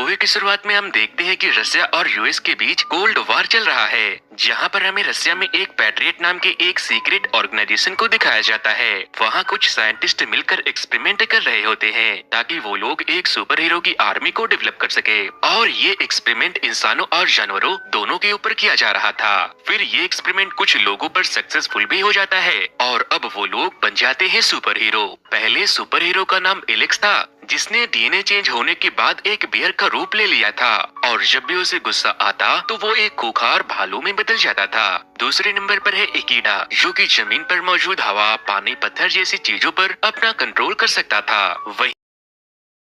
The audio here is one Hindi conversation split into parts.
मूवी की शुरुआत में हम देखते हैं कि रसिया और यूएस के बीच कोल्ड वॉर चल रहा है, जहां पर हमें रसिया में एक पैट्रियट नाम के एक सीक्रेट ऑर्गेनाइजेशन को दिखाया जाता है। वहां कुछ साइंटिस्ट मिलकर एक्सपेरिमेंट कर रहे होते हैं ताकि वो लोग एक सुपर हीरो की आर्मी को डेवलप कर सके, और ये एक्सपेरिमेंट इंसानों और जानवरों दोनों के ऊपर किया जा रहा था। फिर ये एक्सपेरिमेंट कुछ लोगों पर सक्सेसफुल भी हो जाता है और अब वो लोग बन जाते हैं सुपर हीरो। पहले सुपर हीरो का नाम एलेक्स था, जिसने डीएनए चेंज होने के बाद एक बियर का रूप ले लिया था, और जब भी उसे गुस्सा आता तो वो एक खूंखार भालू में बदल जाता था। दूसरे नंबर पर है इकीडा, जो कि जमीन पर मौजूद हवा, पानी, पत्थर जैसी चीजों पर अपना कंट्रोल कर सकता था। वही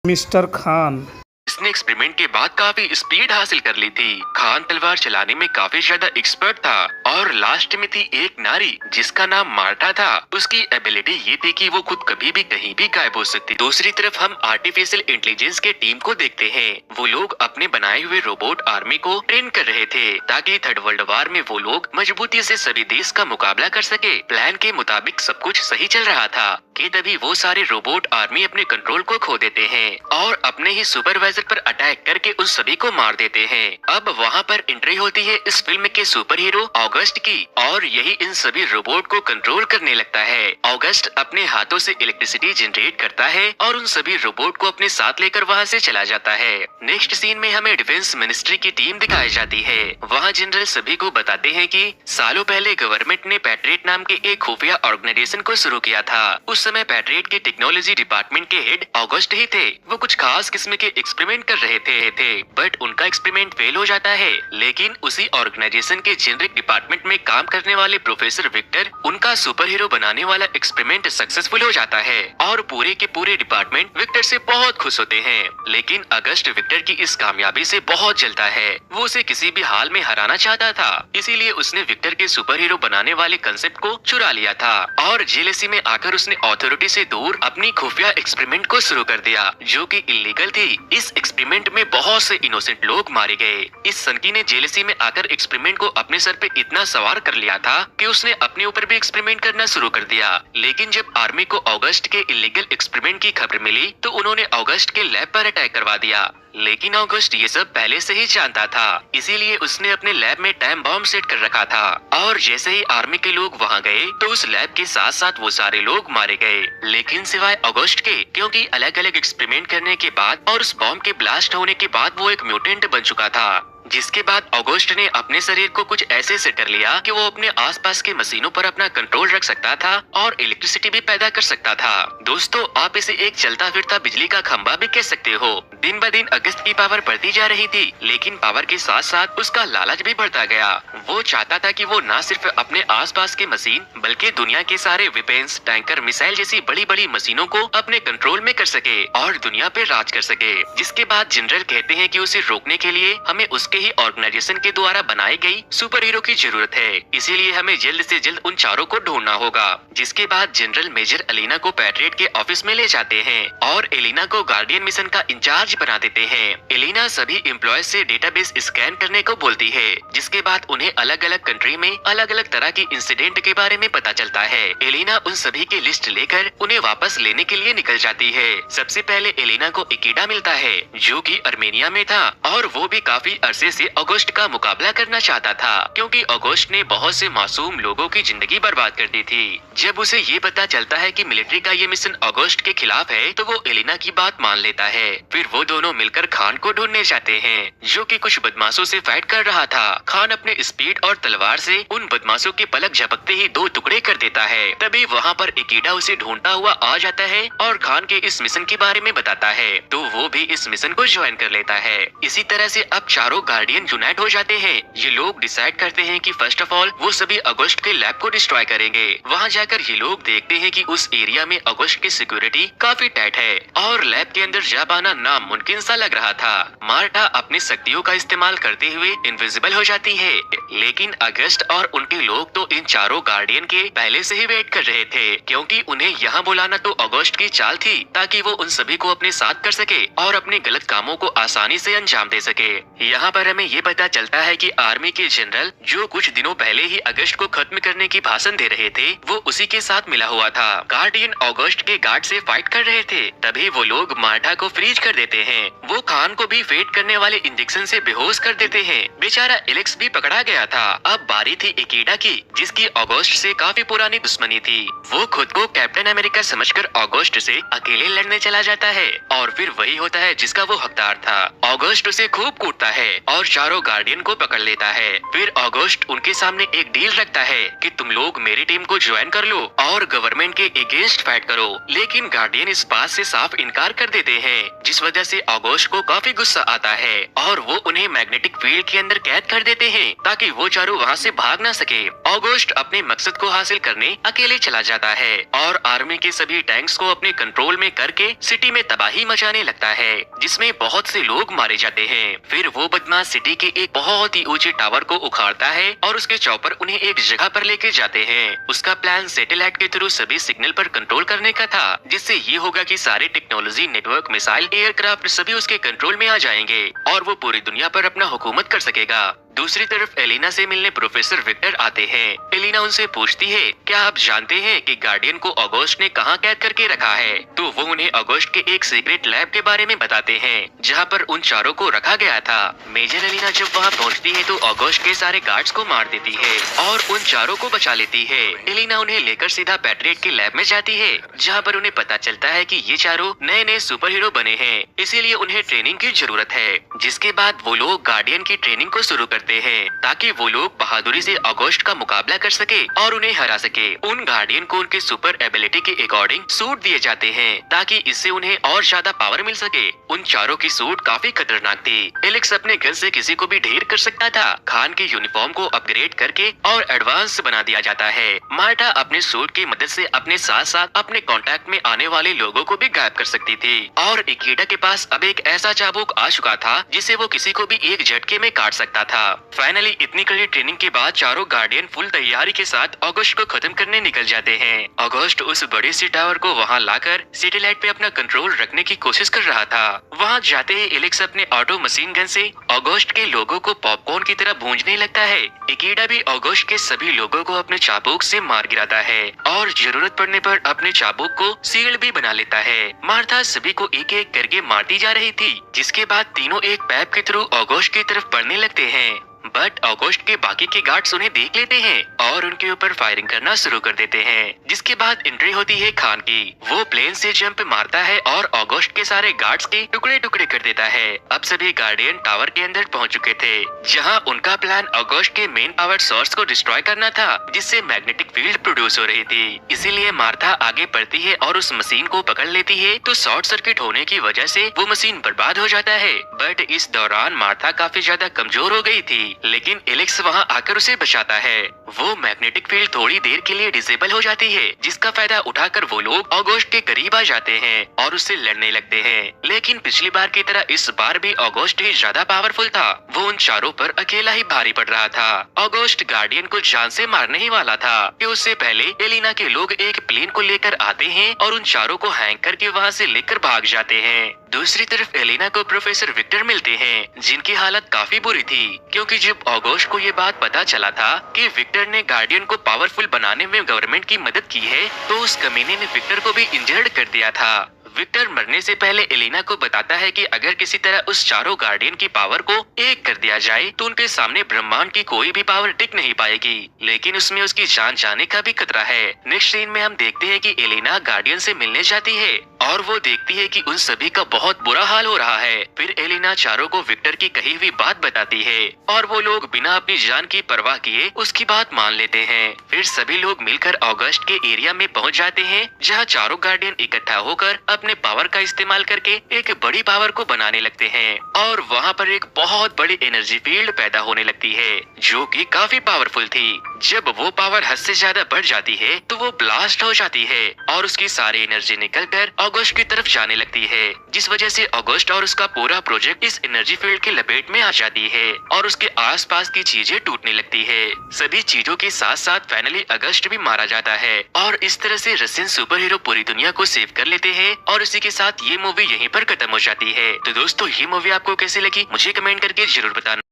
मिस्टर खान इसने एक्सपेरिमेंट के बाद काफी स्पीड हासिल कर ली थी। खान तलवार चलाने में काफी ज्यादा एक्सपर्ट था। और लास्ट में थी एक नारी जिसका नाम मार्टा था। उसकी एबिलिटी ये थी कि वो खुद कभी भी कहीं भी गायब हो सकती। दूसरी तरफ हम आर्टिफिशियल इंटेलिजेंस के टीम को देखते हैं। वो लोग अपने बनाए हुए रोबोट आर्मी को ट्रेन कर रहे थे ताकि थर्ड वर्ल्ड वॉर में वो लोग मजबूती से सभी देश का मुकाबला कर सके। प्लान के मुताबिक सब कुछ सही चल रहा था कि तभी वो सारे रोबोट आर्मी अपने कंट्रोल को खो देते हैं और अपने ही सुपरवाइजर पर अटैक करके उन सभी को मार देते हैं। अब वहाँ पर एंट्री होती है इस फिल्म के सुपर हीरो ऑगस्ट की, और यही इन सभी रोबोट को कंट्रोल करने लगता है। ऑगस्ट अपने हाथों से इलेक्ट्रिसिटी जनरेट करता है और उन सभी रोबोट को अपने साथ लेकर वहाँ से चला जाता है। नेक्स्ट सीन में हमें डिफेंस मिनिस्ट्री की टीम दिखाई जाती है। वहाँ जनरल सभी को बताते हैं कि सालों पहले गवर्नमेंट ने पैट्रियट नाम के एक खुफिया ऑर्गेनाइजेशन को शुरू किया था। उस समय पैट्रियट के टेक्नोलॉजी डिपार्टमेंट के हेड ऑगस्ट ही थे। वो कुछ खास किस्म के एक्सपेरिमेंट कर रहे थे बट उनका एक्सपेरिमेंट फेल हो जाता है। लेकिन उसी ऑर्गेनाइजेशन के जेनरिक डिपार्टमेंट में काम करने वाले प्रोफेसर विक्टर उनका सुपर हीरो बनाने वाला एक्सपेरिमेंट सक्सेसफुल हो जाता है और पूरे के पूरे डिपार्टमेंट विक्टर से बहुत खुश होते हैं। लेकिन अगस्त विक्टर की इस कामयाबी से बहुत जलता है। वो उसे किसी भी हाल में हराना चाहता था, इसीलिए उसने विक्टर के सुपर हीरो बनाने वाले कंसेप्ट को चुरा लिया था और जेलेसी में आकर उसने अथॉरिटी से दूर अपनी खुफिया एक्सपेरिमेंट को शुरू कर दिया, जो कि इलीगल थी। इस एक्सपेरिमेंट में बहुत से इनोसेंट लोग मारे गए। इस सनकी ने जेलेसी में आकर एक्सपेरिमेंट को अपने सर पे इतना सवार कर लिया था कि उसने अपने ऊपर भी एक्सपेरिमेंट करना शुरू कर दिया। लेकिन जब आर्मी को अगस्त के इलीगल एक्सपेरिमेंट की खबर मिली तो उन्होंने अगस्त के लैब पर अटैक करवा दिया। लेकिन अगस्त ये सब पहले से ही जानता था, इसीलिए उसने अपने लैब में टाइम बॉम्ब सेट कर रखा था। और जैसे ही आर्मी के लोग वहाँ गए तो उस लैब के साथ साथ वो सारे लोग मारे गए, लेकिन सिवाय अगस्त के, क्योंकि अलग अलग एक्सपेरिमेंट करने के बाद और उस बॉम्ब के ब्लास्ट होने के बाद वो एक म्यूटेंट बन चुका था। जिसके बाद अगस्त ने अपने शरीर को कुछ ऐसे सेट कर लिया कि वो अपने आसपास के मशीनों पर अपना कंट्रोल रख सकता था और इलेक्ट्रिसिटी भी पैदा कर सकता था। दोस्तों, आप इसे एक चलता फिरता बिजली का खंभा भी कह सकते हो। दिन ब दिन अगस्त की पावर बढ़ती जा रही थी, लेकिन पावर के साथ साथ उसका लालच भी बढ़ता गया। वो चाहता था कि वो न सिर्फ अपने आसपास के मशीन बल्कि दुनिया के सारे वेपन्स, टैंकर, मिसाइल जैसी बड़ी बड़ी मशीनों को अपने कंट्रोल में कर सके और दुनिया पे राज कर सके। जिसके बाद जनरल कहते हैं कि उसे रोकने के लिए हमें उसके ही ऑर्गेनाइजेशन के द्वारा बनाई गई सुपर हीरो की जरूरत है, इसीलिए हमें जल्द से जल्द उन चारों को ढूंढना होगा। जिसके बाद जनरल मेजर एलिना को पैट्रियट के ऑफिस में ले जाते हैं और एलिना को गार्डियन मिशन का इंचार्ज बना देते हैं। एलिना सभी एम्प्लॉय से डेटाबेस स्कैन करने को बोलती है, जिसके बाद उन्हें अलग अलग कंट्री में अलग अलग तरह की इंसिडेंट के बारे में पता चलता है। एलिना उन सभी की लिस्ट लेकर उन्हें वापस लेने के लिए निकल जाती है। सबसे पहले एलिना को इकीडा मिलता है, जो कि अर्मेनिया में था, और वो भी काफी अरसे से अगस्त का मुकाबला करना चाहता था, क्योंकि अगस्त ने बहुत से मासूम लोगों की जिंदगी बर्बाद कर दी थी। जब उसे ये पता चलता है कि मिलिट्री का ये मिशन अगस्त के खिलाफ है तो वो एलिना की बात मान लेता है। फिर वो दोनों मिलकर खान को ढूंढने जाते हैं, जो कि कुछ बदमाशों से फाइट कर रहा था। खान अपने स्पीड और तलवार से उन बदमाशों के पलक झपकते ही दो टुकड़े कर देता है। तभी वहाँ पर इकीडा उसे ढूंढता हुआ आ जाता है और खान के इस मिशन के बारे में बताता है, तो वो भी इस मिशन को ज्वाइन कर लेता है। इसी तरह से अब चारों गार्डियन यूनाइट हो जाते हैं। ये लोग डिसाइड करते हैं कि फर्स्ट ऑफ ऑल वो सभी अगस्त के लैब को डिस्ट्रॉय करेंगे। वहाँ जाकर ये लोग देखते हैं कि उस एरिया में अगस्त की सिक्योरिटी काफी टाइट है और लैब के अंदर जा पाना नामुमकिन सा लग रहा था। मार्टा अपनी शक्तियों का इस्तेमाल करते हुए इनविजिबल हो जाती है, लेकिन अगस्त और उनके लोग तो इन चारों गार्डियन के पहले से ही वेट कर रहे थे, क्योंकि उन्हें यहाँ बुलाना तो अगस्त की चाल थी ताकि वो उन सभी को अपने साथ कर सके और अपने गलत कामों को आसानी से अंजाम दे सके। यहाँ पर पर हमें ये पता चलता है कि आर्मी के जनरल जो कुछ दिनों पहले ही अगस्त को खत्म करने की भाषण दे रहे थे वो उसी के साथ मिला हुआ था। गार्डियन अगस्त के गार्ड से फाइट कर रहे थे, तभी वो लोग मार्टा को फ्रीज कर देते हैं। वो खान को भी फेट करने वाले इंजेक्शन से बेहोश कर देते हैं। बेचारा एलेक्स भी पकड़ा गया था। अब बारी थी इकीडा की, जिसकी अगस्त से काफी पुरानी दुश्मनी थी। वो खुद को कैप्टन अमेरिका समझकर अगस्त से अकेले लड़ने चला जाता है और फिर वही होता है जिसका वो हकदार था। अगस्त उसे खूब कूटता है और चारों गार्डियन को पकड़ लेता है। फिर अगस्त उनके सामने एक डील रखता है कि तुम लोग मेरी टीम को ज्वाइन कर लो और गवर्नमेंट के अगेंस्ट फाइट करो। लेकिन गार्डियन इस बात से साफ इनकार कर देते हैं, जिस वजह से अगस्त को काफी गुस्सा आता है और वो उन्हें मैग्नेटिक फील्ड के अंदर कैद कर देते हैं ताकि वो चारों वहाँ से भाग ना सके। अगस्त अपने मकसद को हासिल करने अकेले चला जाता है और आर्मी के सभी टैंक्स को अपने कंट्रोल में करके सिटी में तबाही मचाने लगता है, जिसमें बहुत से लोग मारे जाते हैं। फिर वो बदमाश सिटी के एक बहुत ही ऊंचे टावर को उखाड़ता है और उसके चॉपर उन्हें एक जगह पर लेके जाते हैं। उसका प्लान सैटेलाइट के थ्रू सभी सिग्नल पर कंट्रोल करने का था, जिससे ये होगा कि सारे टेक्नोलॉजी, नेटवर्क, मिसाइल, एयरक्राफ्ट सभी उसके कंट्रोल में आ जाएंगे और वो पूरी दुनिया पर अपना हुकूमत कर सकेगा। दूसरी तरफ एलिना से मिलने प्रोफेसर विक्टर आते हैं। एलिना उनसे पूछती है, क्या आप जानते हैं कि गार्डियन को अगस्त ने कहाँ कैद करके रखा है? तो वो उन्हें अगस्त के एक सीक्रेट लैब के बारे में बताते हैं, जहाँ पर उन चारों को रखा गया था। मेजर एलिना जब वहाँ पहुँचती है तो अगस्त के सारे गार्ड्स को मार देती है और उन चारों को बचा लेती है। एलिना उन्हें लेकर सीधा पैट्रियट के लैब में जाती है, जहाँ पर उन्हें पता चलता है कि ये चारों नए नए सुपर हीरो बने हैं, इसीलिए उन्हें ट्रेनिंग की जरूरत है। जिसके बाद वो लोग गार्डियन की ट्रेनिंग को शुरू करते हैं ताकि वो लोग बहादुरी से अगस्त का मुकाबला कर सके और उन्हें हरा सके। उन गार्डियन को उनके सुपर एबिलिटी के अकॉर्डिंग सूट दिए जाते हैं ताकि इससे उन्हें और ज्यादा पावर मिल सके। उन चारों की सूट काफी खतरनाक थी। एलेक्स अपने घर से किसी को भी ढेर कर सकता था। खान के यूनिफॉर्म को अपग्रेड करके और एडवांस बना दिया जाता है। मार्टा अपने सूट की मदद से अपने साथ साथ अपने कांटेक्ट में आने वाले लोगों को भी गायब कर सकती थी और इकीडा के पास अब एक ऐसा चाबुक आ चुका था जिसे वो किसी को भी एक झटके में काट सकता था। फाइनली इतनी कड़ी ट्रेनिंग के बाद चारों गार्डियन फुल तैयारी के साथ अगस्त को खत्म करने निकल जाते हैं। अगस्त उस बड़े सी टावर को वहां लाकर सैटेलाइट पे अपना कंट्रोल रखने की कोशिश कर रहा था। वहां जाते ही एलेक्स अपने ऑटो मशीन गन से अगस्त के लोगों को पॉपकॉर्न की तरह भूंजने लगता है। इकीडा भी अगस्त के सभी लोगों को अपने चाबुक से मार गिराता है और जरूरत पड़ने पर अपने चाबुक को सील्ड भी बना लेता है। मार्था सभी को एक एक करके मारती जा रही थी, जिसके बाद तीनों एक पैप के थ्रू अगस्त की तरफ बढ़ने लगते हैं। बट अगस्त के बाकी के गार्ड्स उन्हें देख लेते हैं और उनके ऊपर फायरिंग करना शुरू कर देते हैं। जिसके बाद एंट्री होती है खान की। वो प्लेन से जंप मारता है और अगस्त के सारे गार्ड्स के टुकड़े टुकड़े कर देता है। अब सभी गार्डियन टावर के अंदर पहुंच चुके थे, जहां उनका प्लान अगस्त के मेन पावर सोर्स को डिस्ट्रॉय करना था, जिससे मैग्नेटिक फील्ड प्रोड्यूस हो रही थी। इसीलिए मार्था आगे बढ़ती है और उस मशीन को पकड़ लेती है, तो शॉर्ट सर्किट होने की वजह से वो मशीन बर्बाद हो जाता है। बट इस दौरान मार्था काफी ज्यादा कमजोर हो गई थी, लेकिन एलेक्स वहां आकर उसे बचाता है। वो मैग्नेटिक फील्ड थोड़ी देर के लिए डिसेबल हो जाती है, जिसका फायदा उठाकर वो लोग अगस्त के करीब आ जाते हैं और उससे लड़ने लगते हैं। लेकिन पिछली बार की तरह इस बार भी अगस्त ही ज्यादा पावरफुल था। वो उन चारों पर अकेला ही भारी पड़ रहा था। अगस्त गार्डियन को जान से मारने ही वाला था कि उससे पहले एलिना के लोग एक प्लेन को लेकर आते हैं और उन चारों को हैंग करके वहाँ से लेकर भाग जाते हैं। दूसरी तरफ एलिना को प्रोफेसर विक्टर मिलते हैं, जिनकी हालत काफी बुरी थी, क्योंकि जब अगस्त को ये बात पता चला था कि विक्टर ने गार्डियन को पावरफुल बनाने में गवर्नमेंट की मदद की है, तो उस कमीने ने विक्टर को भी इंजर्ड कर दिया था। विक्टर मरने से पहले एलिना को बताता है कि अगर किसी तरह उस चारों गार्डियन की पावर को एक कर दिया जाए तो उनके सामने ब्रह्मांड की कोई भी पावर टिक नहीं पाएगी, लेकिन उसमें उसकी जान जाने का भी खतरा है। नेक्स्ट सीन में हम देखते हैं कि एलिना गार्डियन से मिलने जाती है और वो देखती है कि उन सभी का बहुत बुरा हाल हो रहा है। फिर एलिना चारों को विक्टर की कही हुई बात बताती है और वो लोग बिना अपनी जान की परवाह किए उसकी बात मान लेते हैं। फिर सभी लोग मिलकर अगस्त के एरिया में पहुंच जाते हैं, जहां चारों गार्डियन इकट्ठा होकर अपने पावर का इस्तेमाल करके एक बड़ी पावर को बनाने लगते हैं और वहाँ पर एक बहुत बड़ी एनर्जी फील्ड पैदा होने लगती है, जो कि काफी पावरफुल थी। जब वो पावर हद से ज्यादा बढ़ जाती है तो वो ब्लास्ट हो जाती है और उसकी सारी एनर्जी निकलकर अगस्त की तरफ जाने लगती है, जिस वजह से अगस्त और उसका पूरा प्रोजेक्ट इस एनर्जी फील्ड की लपेट में आ जाती है और उसके आसपास की चीजें टूटने लगती है। सभी चीजों के साथ साथ फाइनली अगस्त भी मारा जाता है और इस तरह से रशियन सुपर हीरो पूरी दुनिया को सेव कर लेते हैं और इसी के साथ ये मूवी यहीं पर खत्म हो जाती है। तो दोस्तों, ये मूवी आपको कैसी लगी मुझे कमेंट करके जरूर बताना।